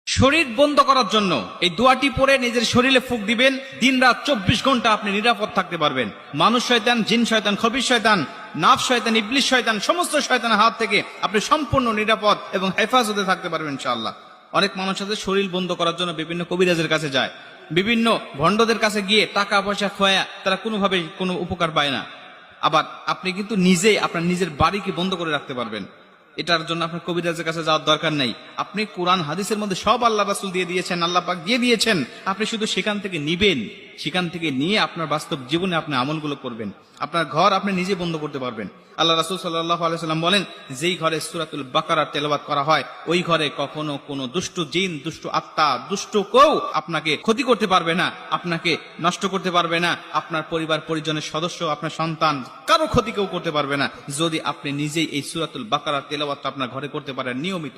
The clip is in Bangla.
শরীর বন্ধ করার জন্য এই দোয়াটি পড়ে নিজের শরীরে ফুঁক দিবেন। দিনরাত 24 ঘন্টা আপনি নিরাপদ থাকতে পারবেন। মানুষ শয়তান, জিন শয়তান, খবিশ শয়তান, নাফ শয়তান, ইবলিশ শয়তান, সমস্ত শয়তানের হাত থেকে আপনি সম্পূর্ণ নিরাপদ এবং হেফাজতে থাকতে পারবেন ইনশাআল্লাহ। অনেক মানুষ আছে শরীর বন্ধ করার জন্য বিভিন্ন কবিরাজের কাছে যায়, বিভিন্ন ভণ্ডদের কাছে গিয়ে টাকা পয়সা খোয়া, তারা কোনোভাবে কোনো উপকার পায় না। আবার আপনি কিন্তু নিজেই আপনার নিজের বাড়িকে বন্ধ করে রাখতে পারবেন। এটার জন্য আপনার কবিরাজের কাছে যাওয়ার দরকার নেই। আপনি কোরআন হাদিসের মধ্যে সব আল্লাহ রাসূল দিয়ে দিয়েছেন, আল্লাহ পাক দিয়ে দিয়েছেন। আপনি শুধু সেখান থেকে নিবেন, সেখান থেকে নিয়ে আপনার বাস্তব জীবনে আপনি আমলগুলো করবেন। আপনার ঘর আপনি নিজে বন্ধ করতে পারবেন। আল্লাহ রাসূল সাল্লাল্লাহু আলাইহি সাল্লাম বলেন, যেই ঘরে সূরাতুল বাকারার তেলাওয়াত করা হয় ওই ঘরে কখনো কোনো দুষ্ট জিন, দুষ্ট আত্মা, দুষ্ট কেউ আপনাকে ক্ষতি করতে পারবে না, আপনাকে নষ্ট করতে পারবে না। আপনার পরিবার পরিজনের সদস্য, আপনার সন্তান, কারো ক্ষতি কেউ করতে পারবে না, যদি আপনি নিজেই এই সূরাতুল বাকারার তেলাওয়াতটা আপনার ঘরে করতে পারেন নিয়মিত।